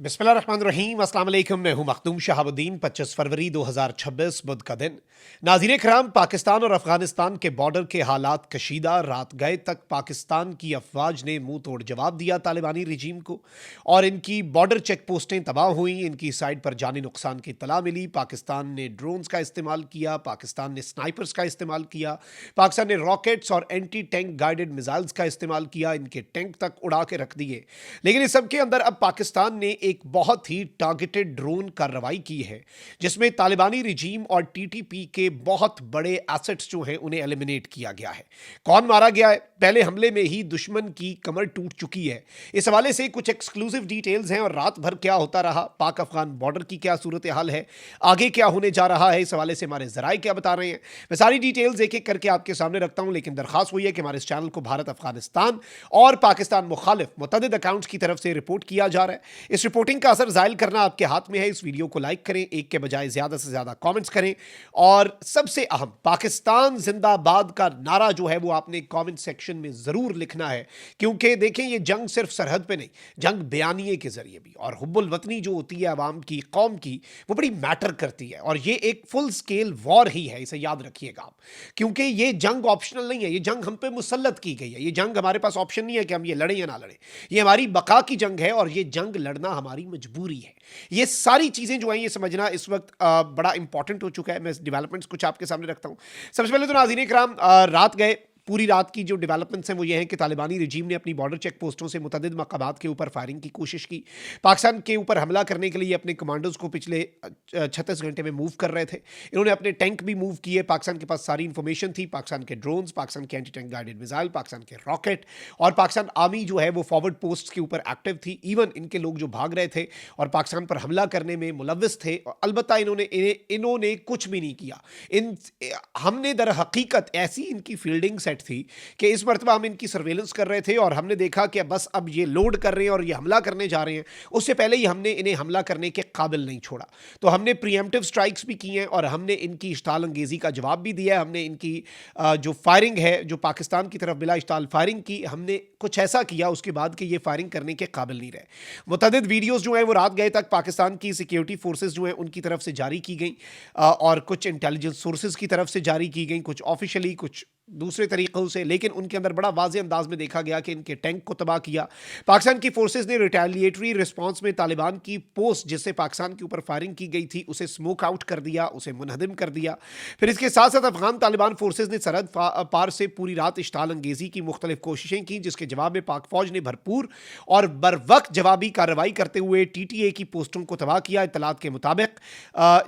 बिस्मिल्लाहिर्रहमानिर्रहीम, अस्सलाम वालेकुम। मैं हूं मखदूम शहाबुद्दीन। 25 फरवरी 2026 बुध का दिन। नाज़रीन कराम, पाकिस्तान और अफगानिस्तान के बॉर्डर के हालात कशीदा। रात गए तक पाकिस्तान की अफवाज ने मुंह तोड़ जवाब दिया तालिबानी रजीम को और इनकी बॉर्डर चेक पोस्टें तबाह हुई। इनकी साइड पर जानी नुकसान की इत्तला मिली। पाकिस्तान ने ड्रोन्स का इस्तेमाल किया, पाकिस्तान ने स्नाइपर्स का इस्तेमाल किया, पाकिस्तान ने रॉकेट्स और एंटी टैंक गाइडेड मिसाइल्स का इस्तेमाल किया। इनके टैंक तक उड़ा के रख दिए। लेकिन इस सब के अंदर अब पाकिस्तान ने एक बहुत ही टारगेटेड ड्रोन कार्रवाई की है, जिसमें तालिबानी रजीम और टीटीपी के बहुत बड़े एसेट्स जो हैं उन्हें एलिमिनेट किया गया है। कौन मारा गया है? पहले हमले में ही दुश्मन की कमर टूट चुकी है। इस हवाले से कुछ एक्सक्लूसिव डिटेल्स हैं और रात भर क्या होता रहा, पाक अफगान बॉर्डर की क्या सूरत हाल है, आगे क्या होने जा रहा है, इस हवाले से हमारे जराए क्या बता रहे हैं। मैं सारी डिटेल्स एक एक करके आपके सामने रखता हूं, लेकिन दरखास्त हुई है कि हमारे इस चैनल को भारत, अफगानिस्तान और पाकिस्तान मुखालिफ मुतअद्दिद अकाउंट्स की तरफ से रिपोर्ट किया जा रहा है। इस रिपोर्टिंग का असर जाहिर करना आपके हाथ में है। इस वीडियो को लाइक करें, एक के बजाय ज्यादा से ज्यादा कमेंट्स करें और सबसे अहम, पाकिस्तान जिंदाबाद का नारा जो है वो आपने कमेंट सेक्शन में जरूर लिखना है, क्योंकि देखें ये जंग सिर्फ सरहद पे नहीं, जंग बयानिए के जरिए भी, और हुब्बुल वतनी जो होती है अवाम की, कौम की, वो बड़ी मैटर करती है। और ये एक फुल स्केल वॉर ही है, इसे याद रखिएगा आप, क्योंकि ये जंग ऑप्शनल नहीं है। ये जंग हम पे मुसल्लत की गई है। ये जंग हमारे पास ऑप्शन नहीं है कि हम ये लड़ें या ना लड़ें। ये हमारी बका की जंग है और ये जंग लड़ना हमारी मजबूरी है। ये सारी चीजें जो हैं ये समझना इस वक्त बड़ा इंपॉर्टेंट हो चुका है। मैं डेवलपमेंट्स कुछ आपके सामने रखता हूं। सबसे पहले तो नाज़रीन इकराम, रात गए, पूरी रात की जो डेवलपमेंट्स हैं वो ये हैं कि तालिबानी रजीम ने अपनी बॉर्डर चेक पोस्टों से मुतअद्दिद मकामात के ऊपर फायरिंग की कोशिश की। पाकिस्तान के ऊपर हमला करने के लिए अपने कमांडोज को पिछले 36 घंटे में मूव कर रहे थे। इन्होंने अपने टैंक भी मूव किए। पाकिस्तान के पास सारी इंफॉर्मेशन थी, पाकिस्तान के ड्रोन्स, पाकिस्तान के anti tank guided missile, Pakistan के रॉकेट, और पाकिस्तान आर्मी जो है वो फॉरवर्ड पोस्ट के ऊपर एक्टिव थी। इवन इनके लोग जो भाग रहे थे और पाकिस्तान पर हमला करने में मुलव्विस थे, अलबत्ता इन्होंने कुछ भी नहीं किया। हमने दर हकीकत ऐसी इनकी फील्डिंग सेट थी कि इस मरतबा हम इनकी सर्वेलेंस कर रहे थे और हमने देखा कि बस अब ये लोड कर रहे हैं और ये हमला करने जा रहे हैं, उससे पहले ही हमने इन्हें हमला करने के काबिल नहीं छोड़ा। तो हमने प्रीएम्प्टिव स्ट्राइक्स भी की हैं और हमने इनकी इश्ताल अंगेजी का जवाब भी दिया है। हमने इनकी जो फायरिंग है, जो पाकिस्तान की तरफ बिला इश्ताल फायरिंग की, हमने कुछ ऐसा किया उसके बाद कि ये फायरिंग करने के काबिल नहीं रहे। मुतअद्दिद वीडियोस जो हैं वो रात गए तक पाकिस्तान की सिक्योरिटी फोर्सेस जो हैं उनकी तरफ से जारी की गई और कुछ इंटेलिजेंस सोर्सेज की तरफ से जारी की गई, कुछ ऑफिशियली, कुछ दूसरे तरीक़ों से, लेकिन उनके अंदर बड़ा वाज़ेह अंदाज में देखा गया कि इनके टैंक को तबाह किया। पाकिस्तान की फोर्सेस ने रिटेलिएटरी रिस्पांस में तालिबान की पोस्ट जिससे पाकिस्तान के ऊपर फायरिंग की गई थी उसे स्मोक आउट कर दिया, उसे मुनहदिम कर दिया। फिर इसके साथ साथ अफगान तालिबान फोर्सेस ने सरहद पार से पूरी रात इश्ताल अंगेजी की मुख्तलिफ कोशिशें की, जिसके जवाब में पाक फौज ने भरपूर और बर वक्त जवाबी कार्रवाई करते हुए TTA की पोस्टों को तबाह किया। इत्तलात के मुताबिक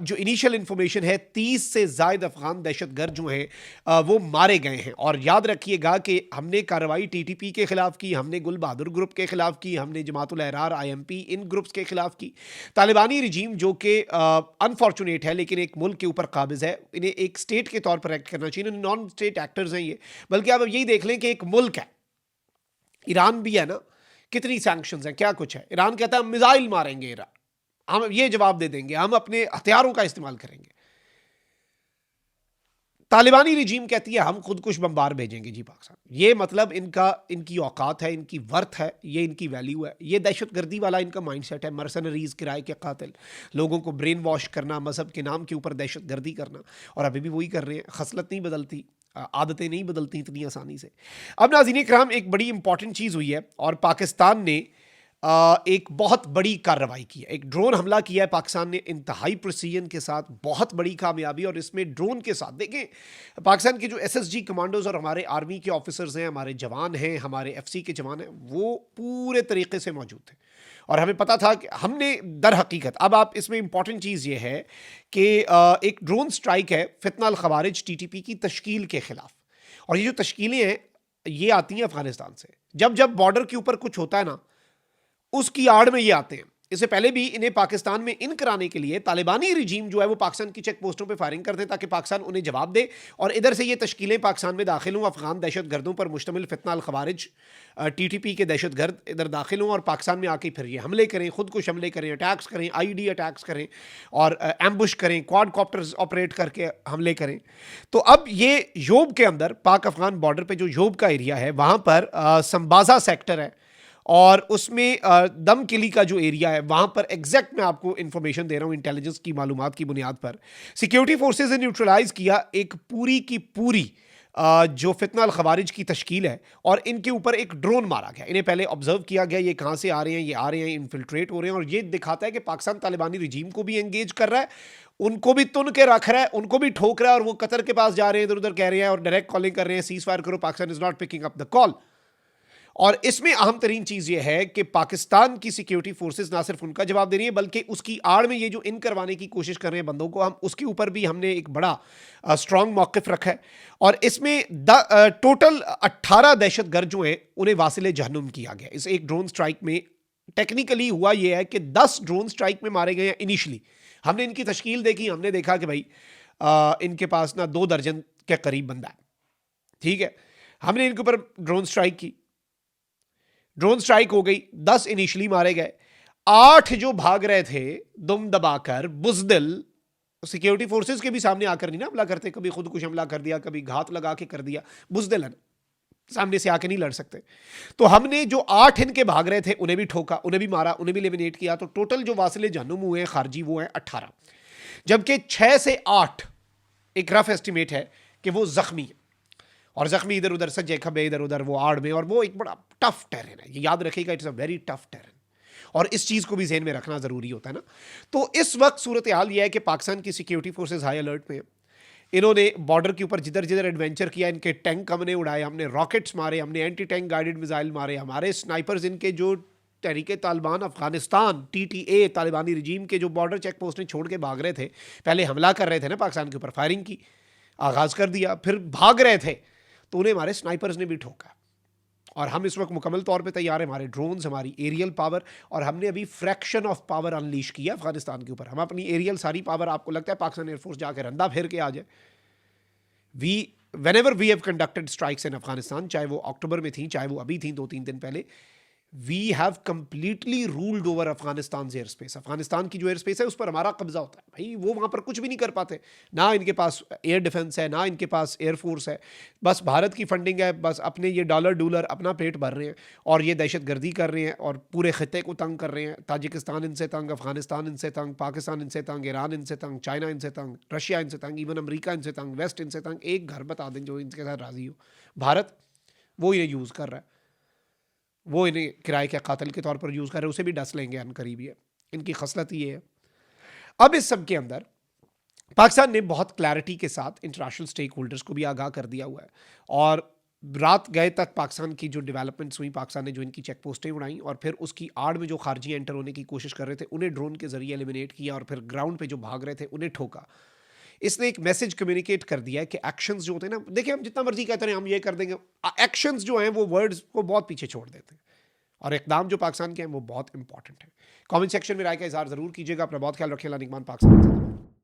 जो इनिशियल इंफॉर्मेशन है, 30 से ज़ायद अफगान दहशतगर्द जो हैं वो मारे गए हैं। और याद रखिएगा कि हमने कार्रवाई TTP के खिलाफ की, हमने गुल बहादुर ग्रुप के खिलाफ की, हमने जमातुल अहरार IMP इन ग्रुप्स के खिलाफ की। तालिबानी रजीम जो कि अनफॉर्चुनेट है लेकिन एक मुल्क के ऊपर काबिज है, इन्हें एक स्टेट के तौर पर एक्ट करना चाहिए। नॉन स्टेट एक्टर्स हैं ये, बल्कि आप यही देख लें कि एक मुल्क है, ईरान भी है ना, कितनी सैंक्शंस हैं, क्या कुछ है। ईरान कहता है हम मिसाइल मारेंगे, ईरान हम ये जवाब दे देंगे, हम अपने हथियारों का इस्तेमाल करेंगे। तालिबानी रजीम कहती है हम खुद कुछ बम्बार भेजेंगे जी पाकिस्तान। ये मतलब इनकी औकात है, इनकी वर्थ है, ये इनकी वैल्यू है। ये दहशतगर्दी वाला इनका माइंडसेट है। मर्सनरीज, किराए के कातिल, लोगों को ब्रेन वॉश करना, मजहब के नाम के ऊपर दहशतगर्दी करना, और अभी भी वही कर रहे हैं। खसलत नहीं बदलती, आदतें नहीं बदलती इतनी आसानी से। अब नाज़रीन इकराम, एक बड़ी इंपॉर्टेंट चीज़ हुई है और पाकिस्तान ने एक बहुत बड़ी कार्रवाई की है। एक ड्रोन हमला किया है पाकिस्तान ने इंतहाई प्रिसीजन के साथ, बहुत बड़ी कामयाबी। और इसमें ड्रोन के साथ देखें, पाकिस्तान के जो SSG कमांडोज और हमारे आर्मी के ऑफिसर्स हैं, हमारे जवान हैं, हमारे FC के जवान हैं, वो पूरे तरीके से मौजूद थे और हमें पता था कि हमने दर हकीकत, अब आप इसमें इंपॉर्टेंट चीज़ ये है कि एक ड्रोन स्ट्राइक है फितना अल खवारिज TTP की तश्कील के खिलाफ। और ये जो तश्कीलें हैं ये आती हैं अफगानिस्तान से। जब जब बॉर्डर के ऊपर कुछ होता है ना, उसकी आड़ में ये आते हैं। इससे पहले भी इन्हें पाकिस्तान में इन कराने के लिए तालिबानी रजीम जो है वो पाकिस्तान की चेक पोस्टों पे फायरिंग करते हैं ताकि पाकिस्तान उन्हें जवाब दे और इधर से ये तश्कीलें पाकिस्तान में दाखिल हों। अफगान दहशत गर्दों पर मुश्तमिल फितना अल खवारिज TTP के दहशत गर्द इधर दाखिल हों और पाकिस्तान में आके फिर ये हमले करें, खुद कुछ हमले करें, अटैक्स करें, IED अटैक्स करें और एम्बुश करें, क्वाड कॉप्टर्स ऑपरेट करके हमले करें। तो अब ये योब के अंदर, पाक अफगान बॉर्डर पर जो योब का एरिया है वहाँ पर संबाजा सेक्टर है और उसमें दमकिली का जो एरिया है वहां पर एग्जैक्ट मैं आपको इंफॉर्मेशन दे रहा हूं इंटेलिजेंस की मालूमात की बुनियाद पर। सिक्योरिटी फोर्सेज ने न्यूट्रलाइज किया एक पूरी की पूरी जो फितना अल खवारिज की तश्कील है, और इनके ऊपर एक ड्रोन मारा गया। इन्हें पहले ऑब्जर्व किया गया ये कहाँ से आ रहे हैं, ये आ रहे हैं, इन्फिल्ट्रेट हो रहे हैं, और ये दिखाता है कि पाकिस्तान तालिबानी रिजीम को भी एंगेज कर रहा है, उनको भी तुन के रख रहा है, उनको भी ठोक रहा है, और वो कतर के पास जा रहे हैं, इधर उधर कह रहे हैं और डायरेक्ट कॉलिंग कर रहे हैं सीज फायर करो, Pakistan is not picking up the call. और इसमें अहम तरीन चीज यह है कि पाकिस्तान की सिक्योरिटी फोर्सेस ना सिर्फ उनका जवाब दे रही है, बल्कि उसकी आड़ में ये जो इन करवाने की कोशिश कर रहे हैं बंदों को, हम उसके ऊपर भी हमने एक बड़ा स्ट्रांग मौकिफ रखा है। और इसमें टोटल 18 दहशतगर्द जो हैं उन्हें वासिले जहन्नुम किया गया। इस एक ड्रोन स्ट्राइक में टेक्निकली हुआ यह है कि 10 ड्रोन स्ट्राइक में मारे गए हैं इनिशियली। हमने इनकी तश्कील देखी, हमने देखा कि भाई इनके पास ना 2 दर्जन के करीब बंदा है, ठीक है। हमने इनके ऊपर ड्रोन स्ट्राइक की, ड्रोन स्ट्राइक हो गई, 10 इनिशियली मारे गए, 8 जो भाग रहे थे दुम दबाकर बुजदिल, सिक्योरिटी फोर्सेस के भी सामने आकर नहीं ना हमला करते, कभी खुद कुछ हमला कर दिया, कभी घात लगा के कर दिया, बुजदिल सामने से आके नहीं लड़ सकते। तो हमने जो 8 इनके भाग रहे थे उन्हें भी ठोका, उन्हें भी मारा, उन्हें भी एलिमिनेट किया। तो टोटल जो वासिले जहन्नुम हुए हैं खारजी वो हैं 18, जबकि 6 से 8 एक रफ एस्टिमेट है कि वो जख्मी है, और जख्मी इधर उधर सज्जे खबे इधर उधर वो आड़ में, और वो एक बड़ा टफ टेरेन है, ये याद रखिएगा, it's a very tough terrain, और इस चीज को भी ज़हन में रखना जरूरी होता है ना। तो इस वक्त सूरत हाल यह है कि पाकिस्तान की सिक्योरिटी फोर्सेज हाई अलर्ट पे है। इन्होंने बॉर्डर के ऊपर जिधर जिधर एडवेंचर किया, इनके टैंक हमने उड़ाए, हमने रॉकेट्स मारे, हमने एंटी टैंक गाइडेड मिसाइल मारे, हमारे स्नाइपर्स इनके जो तहरीके तालिबान अफगानिस्तान TTA तालिबानी रजीम के जो बॉर्डर चेक पोस्ट छोड़ के भाग रहे थे, पहले हमला कर रहे थे ना पाकिस्तान के ऊपर, फायरिंग की आगाज कर दिया, फिर भाग रहे थे तो उन्हें हमारे स्नाइपर्स ने भी ठोका। और हम इस वक्त मुकम्मल तौर पे तैयार हैं, हमारे ड्रोन्स, हमारी एरियल पावर, और हमने अभी फ्रैक्शन ऑफ पावर अनलीश किया अफगानिस्तान के ऊपर। हम अपनी एरियल सारी पावर, आपको लगता है पाकिस्तान एयरफोर्स जाकर रंदा फेर के आ जाए? whenever we have conducted strikes in Afghanistan, चाहे वो अक्टूबर में थी, चाहे वो अभी थी 2-3 दिन पहले, we have completely ruled over Afghanistan air space. Afghanistan की जो एयर स्पेस है उस पर हमारा कब्जा होता है भाई, वो वहां पर कुछ भी नहीं कर पाते, ना इनके पास एयर डिफेंस है, ना इनके पास एयरफोर्स है, बस भारत की फंडिंग है, बस अपने ये डॉलर अपना पेट भर रहे हैं, और ये दहशतगर्दी कर रहे हैं, और पूरे खत्े को तंग कर रहे हैं। ताजिकिस्तान इनसे तंग, अफगानिस्तान इनसे तंग, पाकिस्तान इनसे तंग, ईरान इनसे तंग, चाइना इनसे तंग, रशिया इनसे तंग, इवन अमरीका इनसे तंग, वेस्ट इनसे तंग। एक घर बता दें जो इनके साथ राजी हो, भारत, वो ये यूज़ कर रहा है, वो इन्हें किराए के कातिल के तौर पर यूज़ कर रहे हैं, उसे भी डस लेंगे अन करीब। है इनकी खसलत ये है। अब इस सब के अंदर पाकिस्तान ने बहुत क्लैरिटी के साथ इंटरनेशनल स्टेक होल्डर्स को भी आगाह कर दिया हुआ है, और रात गए तक पाकिस्तान की जो डेवलपमेंट्स हुई, पाकिस्तान ने जो इनकी चेक पोस्टें उड़ाई, और फिर उसकी आड़ में जो खारजी एंटर होने की कोशिश कर रहे थे उन्हें ड्रोन के जरिए एलिमिनेट किया, और फिर ग्राउंड पे जो भाग रहे थे उन्हें ठोका। इसने एक मैसेज कम्युनिकेट कर दिया है कि एक्शंस जो होते हैं ना, देखिए हम जितना मर्जी कहते हैं हम ये कर देंगे, एक्शंस जो हैं वो वर्ड्स को बहुत पीछे छोड़ देते हैं, और इकदाम जो पाकिस्तान के हैं वो बहुत इंपॉर्टेंट है। कमेंट सेक्शन में राय का इजहार जरूर कीजिएगा। अपना बहुत ख्याल रखिए। निगमान पाकिस्तान।